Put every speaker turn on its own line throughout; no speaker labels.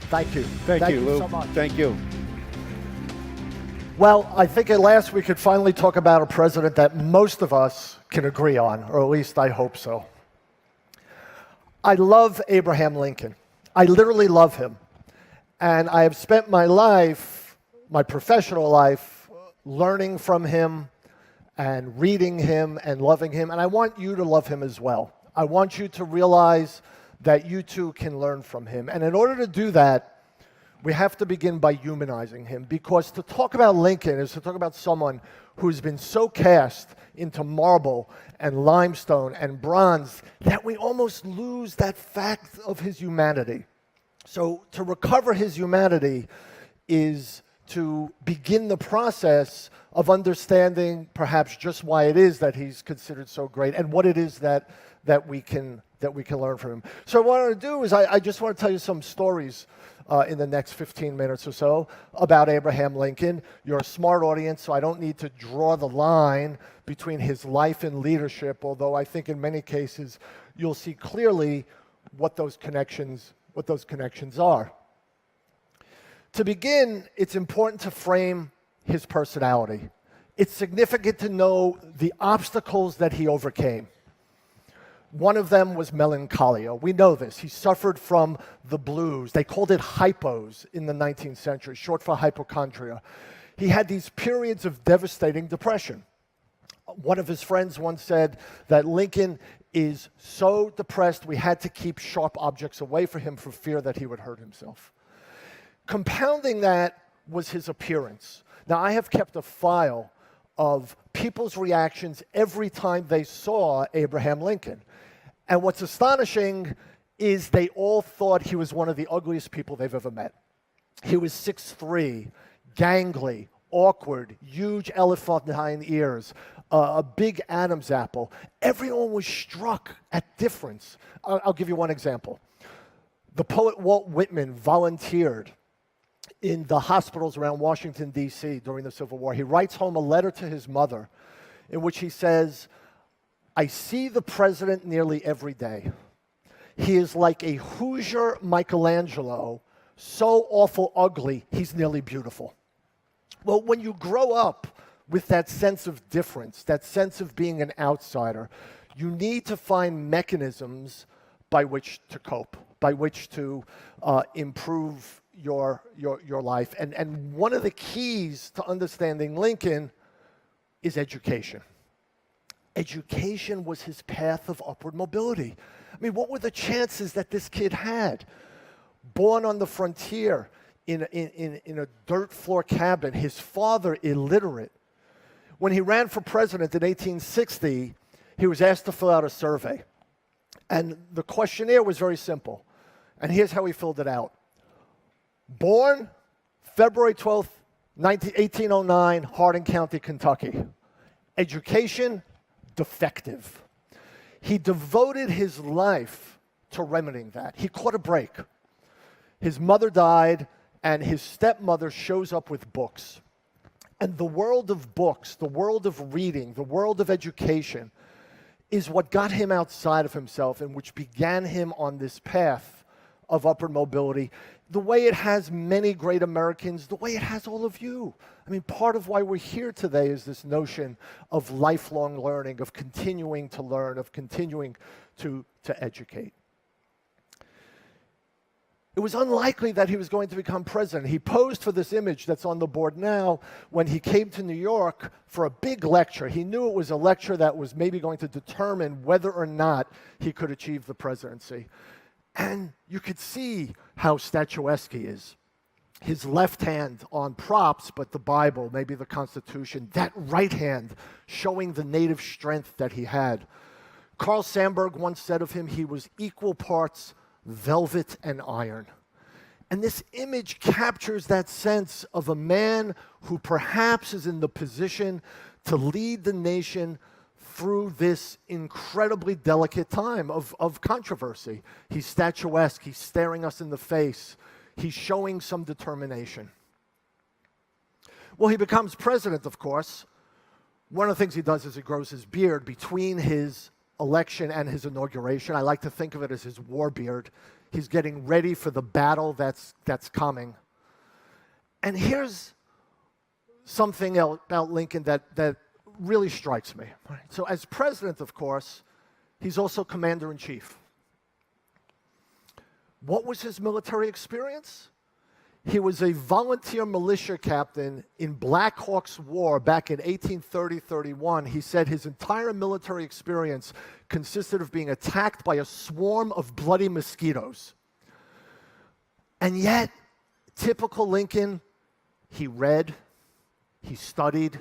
Thank you.
Thank you, Lou.
So much.
Thank you.
Well, I think at last we could finally talk about a president that most of us can agree on, or at least I hope so. I love Abraham Lincoln. I literally love him. And I have spent my life, my professional life, learning from him and reading him and loving him. And I want you to love him as well. I want you to realize that you too can learn from him. And in order to do that, we have to begin by humanizing him, because to talk about Lincoln is to talk about someone who's been so cast into marble and limestone and bronze that we almost lose that fact of his humanity. So to recover his humanity is to begin the process of understanding perhaps just why it is that he's considered so great and what it is that we can learn from him. So what I want to do is I just want to tell you some stories in the next 15 minutes or so about Abraham Lincoln. You're a smart audience, so I don't need to draw the line between his life and leadership, although I think in many cases you'll see clearly what those connections are. To begin, it's important to frame his personality. It's significant to know the obstacles that he overcame. One of them was melancholia. We know this. He suffered from the blues. They called it hypos in the 19th century, short for hypochondria. He had these periods of devastating depression. One of his friends once said that Lincoln is so depressed we had to keep sharp objects away from him for fear that he would hurt himself. Compounding that was his appearance. Now, I have kept a file of people's reactions every time they saw Abraham Lincoln. And what's astonishing is they all thought he was one of the ugliest people they've ever met. He was 6'3", gangly, awkward, huge elephantine ears, a big Adam's apple. Everyone was struck at difference. I'll give you one example. The poet Walt Whitman volunteered in the hospitals around Washington, D.C. during the Civil War. He writes home a letter to his mother in which he says, "I see the president nearly every day. He is like a Hoosier Michelangelo, so awful ugly, he's nearly beautiful." Well, when you grow up with that sense of difference, that sense of being an outsider, you need to find mechanisms by which to cope, by which to improve your life. And one of the keys to understanding Lincoln is education. Education was his path of upward mobility. I mean, what were the chances that this kid had? Born on the frontier in a dirt floor cabin, his father illiterate. When he ran for president in 1860, he was asked to fill out a survey. And the questionnaire was very simple. And here's how he filled it out. Born February 12th, 1809, Hardin County, Kentucky. Education, defective. He devoted his life to remedying that. He caught a break. His mother died, and his stepmother shows up with books. And the world of books, the world of reading, the world of education is what got him outside of himself and which began him on this path of upward mobility, the way it has many great Americans, the way it has all of you. I mean, part of why we're here today is this notion of lifelong learning, of continuing to learn, of continuing to educate. It was unlikely that he was going to become president. He posed for this image that's on the board now when he came to New York for a big lecture. He knew it was a lecture that was maybe going to determine whether or not he could achieve the presidency. And you could see how statuesque he is. His left hand on props, but the Bible, maybe the Constitution, that right hand showing the native strength that he had. Carl Sandburg once said of him, he was equal parts velvet and iron. And this image captures that sense of a man who perhaps is in the position to lead the nation through this incredibly delicate time of controversy. He's statuesque, he's staring us in the face, he's showing some determination. Well, he becomes president, of course. One of the things he does is he grows his beard between his election and his inauguration. I like to think of it as his war beard. He's getting ready for the battle that's coming. And here's something else about Lincoln that really strikes me. So as president, of course, he's also commander-in-chief. What was his military experience? He was a volunteer militia captain in Black Hawk's War back in 1830-31. He said his entire military experience consisted of being attacked by a swarm of bloody mosquitoes. And yet, typical Lincoln, he read, he studied,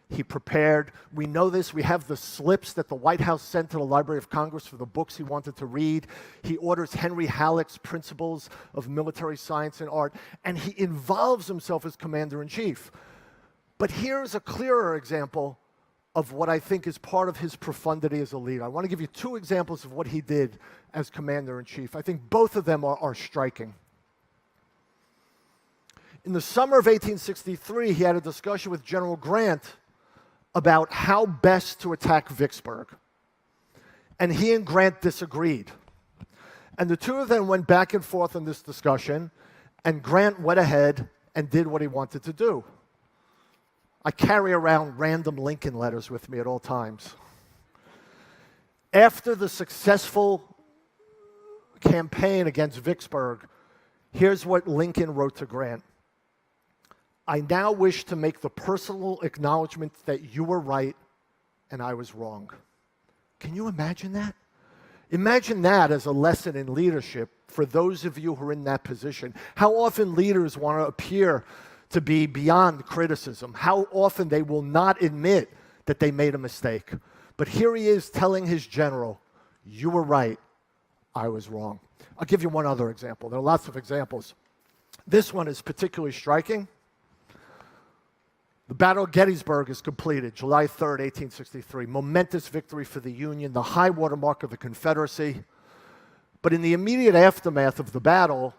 he prepared. We know this. We have the slips that the White House sent to the Library of Congress for the books he wanted to read. He orders Henry Halleck's Principles of Military Science and Art, and he involves himself as commander-in-chief. But here's a clearer example of what I think is part of his profundity as a leader. I want to give you two examples of what he did as commander-in-chief. I think both of them are striking. In the summer of 1863, he had a discussion with General Grant about how best to attack Vicksburg. And he and Grant disagreed. And the two of them went back and forth in this discussion, and Grant went ahead and did what he wanted to do. I carry around random Lincoln letters with me at all times. After the successful campaign against Vicksburg, here's what Lincoln wrote to Grant. I now wish to make the personal acknowledgement that you were right and I was wrong. Can you imagine that? Imagine that as a lesson in leadership for those of you who are in that position. How often leaders want to appear to be beyond criticism. How often they will not admit that they made a mistake. But here he is telling his general, you were right, I was wrong. I'll give you one other example. There are lots of examples. This one is particularly striking. The Battle of Gettysburg is completed, July 3rd, 1863. Momentous victory for the Union, the high watermark of the Confederacy. But in the immediate aftermath of the battle,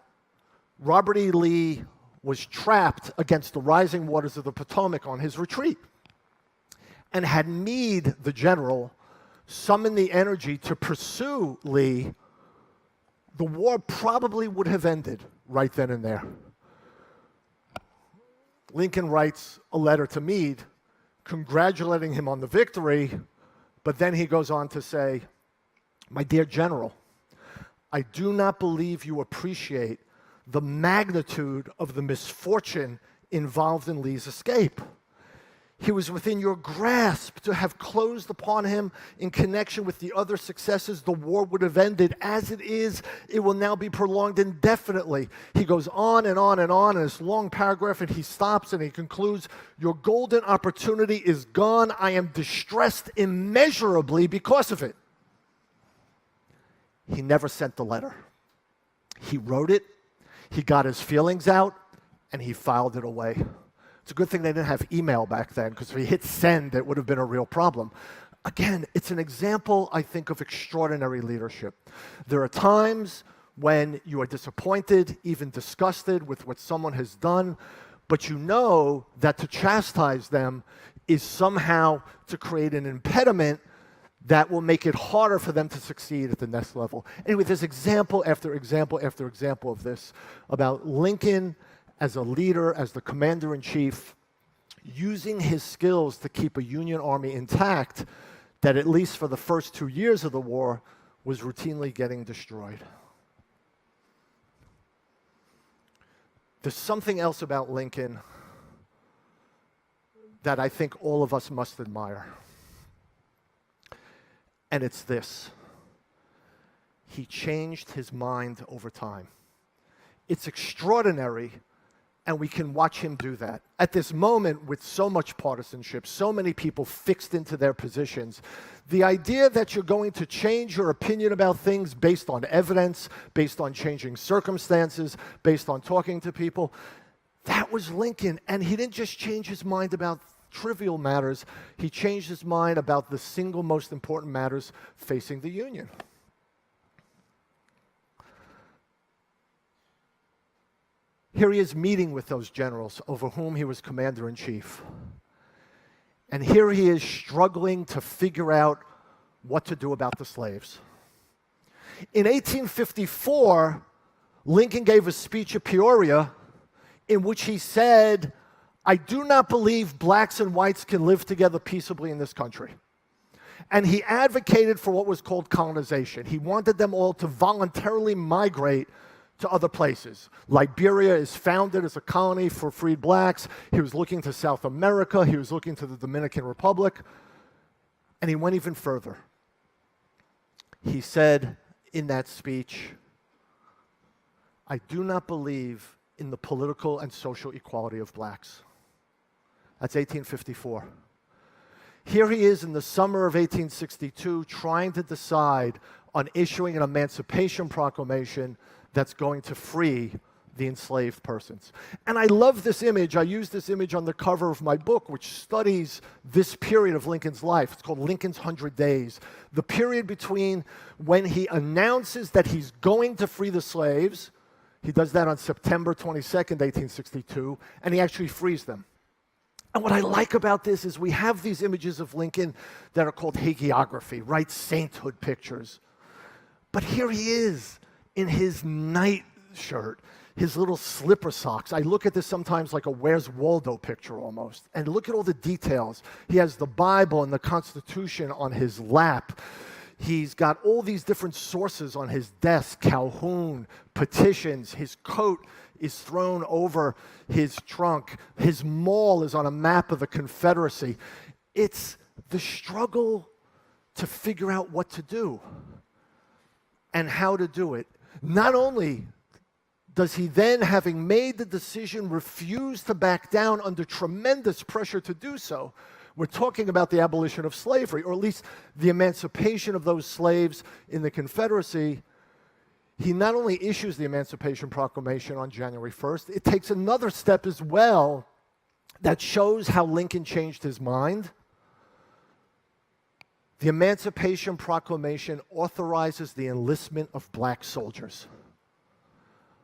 Robert E. Lee was trapped against the rising waters of the Potomac on his retreat. And had Meade, the general, summoned the energy to pursue Lee, the war probably would have ended right then and there. Lincoln writes a letter to Meade congratulating him on the victory, but then he goes on to say, my dear general, I do not believe you appreciate the magnitude of the misfortune involved in Lee's escape. He was within your grasp. To have closed upon him in connection with the other successes, the war would have ended. As it is, it will now be prolonged indefinitely. He goes on and on and on in this long paragraph, and he stops and he concludes, your golden opportunity is gone. I am distressed immeasurably because of it. He never sent the letter. He wrote it, he got his feelings out, and he filed it away. It's a good thing they didn't have email back then, because if he hit send, it would have been a real problem. Again, it's an example, I think, of extraordinary leadership. There are times when you are disappointed, even disgusted with what someone has done, but you know that to chastise them is somehow to create an impediment that will make it harder for them to succeed at the next level. Anyway, there's example after example after example of this about Lincoln as a leader, as the commander-in-chief, using his skills to keep a Union army intact that, at least for the first 2 years of the war, was routinely getting destroyed. There's something else about Lincoln that I think all of us must admire. And it's this. He changed his mind over time. It's extraordinary, and we can watch him do that. At this moment, with so much partisanship, so many people fixed into their positions, the idea that you're going to change your opinion about things based on evidence, based on changing circumstances, based on talking to people, that was Lincoln. And he didn't just change his mind about trivial matters, he changed his mind about the single most important matters facing the Union. Here he is meeting with those generals over whom he was commander-in-chief. And here he is struggling to figure out what to do about the slaves. In 1854, Lincoln gave a speech at Peoria in which he said, "I do not believe blacks and whites can live together peaceably in this country." And he advocated for what was called colonization. He wanted them all to voluntarily migrate to other places. Liberia is founded as a colony for freed blacks. He was looking to South America. He was looking to the Dominican Republic. And he went even further. He said in that speech, "I do not believe in the political and social equality of blacks." That's 1854. Here he is in the summer of 1862 trying to decide on issuing an Emancipation Proclamation that's going to free the enslaved persons. And I love this image. I use this image on the cover of my book, which studies this period of Lincoln's life. It's called Lincoln's 100 Days. The period between when he announces that he's going to free the slaves, he does that on September 22nd, 1862, and he actually frees them. And what I like about this is we have these images of Lincoln that are called hagiography, right? Sainthood pictures. But here he is in his nightshirt, his little slipper socks. I look at this sometimes like a Where's Waldo picture almost. And look at all the details. He has the Bible and the Constitution on his lap. He's got all these different sources on his desk, Calhoun, petitions. His coat is thrown over his trunk. His maul is on a map of the Confederacy. It's the struggle to figure out what to do and how to do it. Not only does he then, having made the decision, refuse to back down under tremendous pressure to do so. We're talking about the abolition of slavery, or at least the emancipation of those slaves in the Confederacy. He not only issues the Emancipation Proclamation on January 1st, it takes another step as well that shows how Lincoln changed his mind. The Emancipation Proclamation authorizes the enlistment of black soldiers.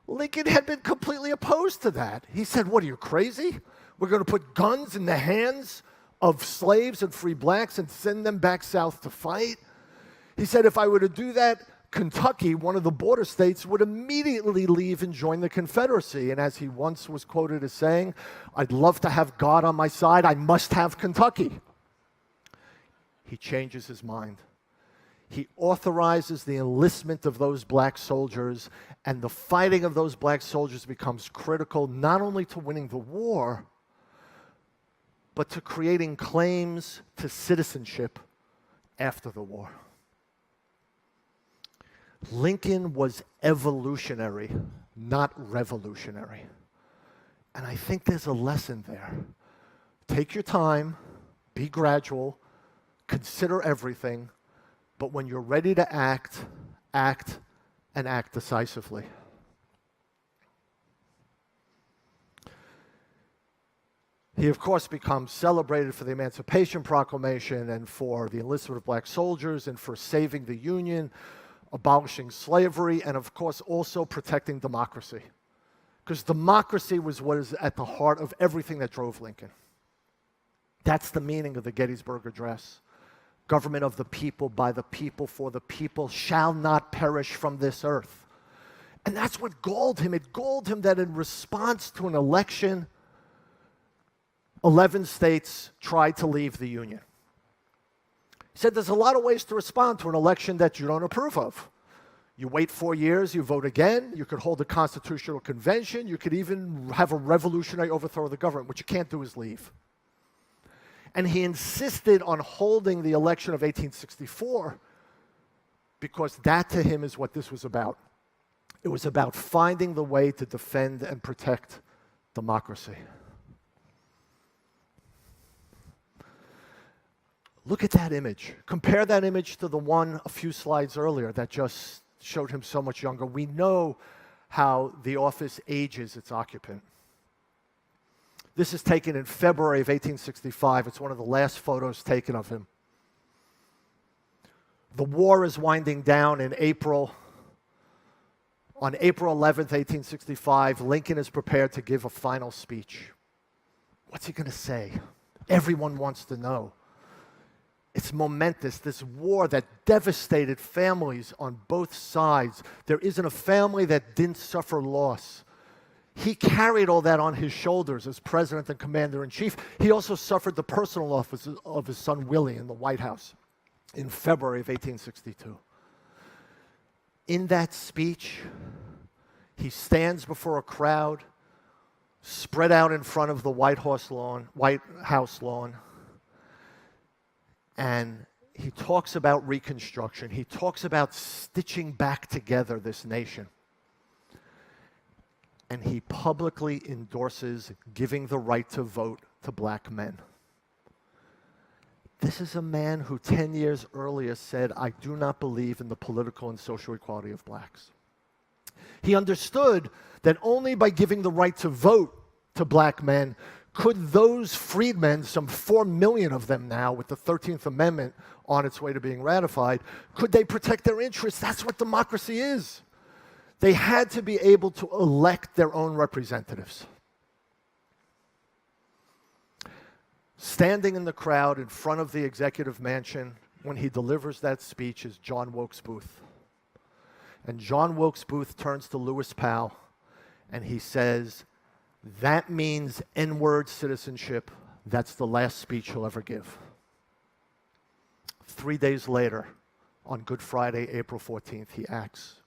Lincoln had been completely opposed to that. He said, "What, are you crazy? We're going to put guns in the hands of slaves and free blacks and send them back south to fight?" He said, "If I were to do that, Kentucky, one of the border states, would immediately leave and join the Confederacy." And as he once was quoted as saying, "I'd love to have God on my side. I must have Kentucky." He changes his mind. He authorizes the enlistment of those black soldiers, and the fighting of those black soldiers becomes critical not only to winning the war, but to creating claims to citizenship after the war. Lincoln was evolutionary, not revolutionary. And I think there's a lesson there. Take your time, be gradual, consider everything, but when you're ready to act, act, and act decisively. He, of course, becomes celebrated for the Emancipation Proclamation and for the enlistment of black soldiers and for saving the Union, abolishing slavery, and, of course, also protecting democracy. Because democracy was what is at the heart of everything that drove Lincoln. That's the meaning of the Gettysburg Address. Government of the people, by the people, for the people, shall not perish from this earth. And that's what galled him. It galled him that in response to an election, 11 states tried to leave the Union. He said there's a lot of ways to respond to an election that you don't approve of. You wait 4 years, you vote again, you could hold a constitutional convention, you could even have a revolutionary overthrow of the government. What you can't do is leave. And he insisted on holding the election of 1864 because that to him is what this was about. It was about finding the way to defend and protect democracy. Look at that image. Compare that image to the one a few slides earlier that just showed him so much younger. We know how the office ages its occupant. This is taken in February of 1865. It's one of the last photos taken of him. The war is winding down in April. On April 11th, 1865, Lincoln is prepared to give a final speech. What's he going to say? Everyone wants to know. It's momentous, this war that devastated families on both sides. There isn't a family that didn't suffer loss. He carried all that on his shoulders as president and commander-in-chief. He also suffered the personal loss of his son Willie in the White House in February of 1862. In that speech, he stands before a crowd spread out in front of the White House lawn, and he talks about Reconstruction. He talks about stitching back together this nation. And he publicly endorses giving the right to vote to black men. This is a man who 10 years earlier said, "I do not believe in the political and social equality of blacks." He understood that only by giving the right to vote to black men could those freedmen, some 4 million of them now with the 13th Amendment on its way to being ratified, could they protect their interests? That's what democracy is. They had to be able to elect their own representatives. Standing in the crowd in front of the executive mansion when he delivers that speech is John Wilkes Booth. And John Wilkes Booth turns to Lewis Powell and he says, "That means N-word citizenship. That's the last speech he'll ever give." 3 days later, on Good Friday, April 14th, he acts.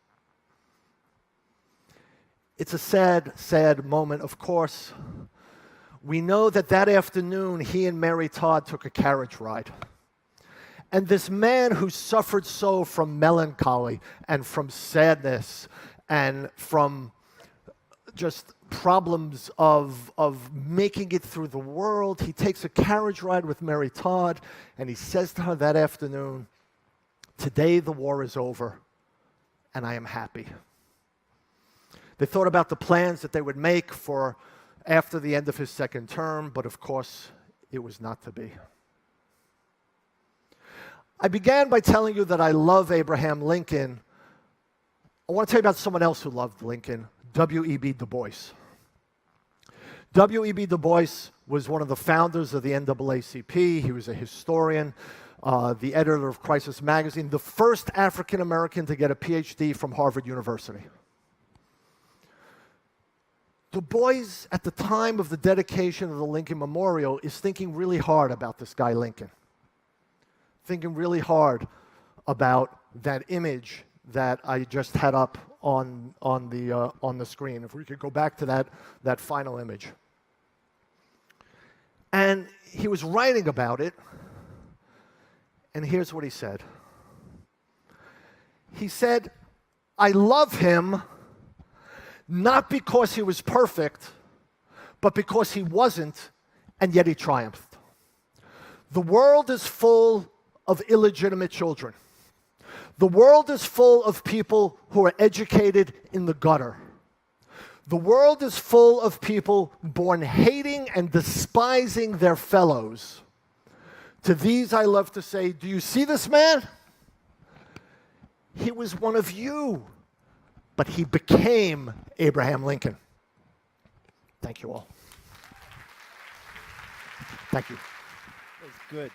It's a sad, sad moment, of course. We know that that afternoon, he and Mary Todd took a carriage ride. And this man who suffered so from melancholy and from sadness and from just problems of making it through the world, he takes a carriage ride with Mary Todd, and he says to her that afternoon, "Today the war is over, and I am happy." They thought about the plans that they would make for after the end of his second term, but of course, it was not to be. I began by telling you that I love Abraham Lincoln. I want to tell you about someone else who loved Lincoln, W.E.B. Du Bois. W.E.B. Du Bois was one of the founders of the NAACP. He was a historian, the editor of Crisis Magazine, the first African American to get a PhD from Harvard University. Du Bois, at the time of the dedication of the Lincoln Memorial, is thinking really hard about this guy Lincoln. Thinking really hard about that image that I just had up on the screen. If we could go back to that final image. And he was writing about it, and here's what he said. He said, "I love him not because he was perfect, but because he wasn't, and yet he triumphed. The world is full of illegitimate children. The world is full of people who are educated in the gutter. The world is full of people born hating and despising their fellows. To these I love to say, do you see this man? He was one of you, but he became Abraham Lincoln." Thank you all. Thank you.
That was good.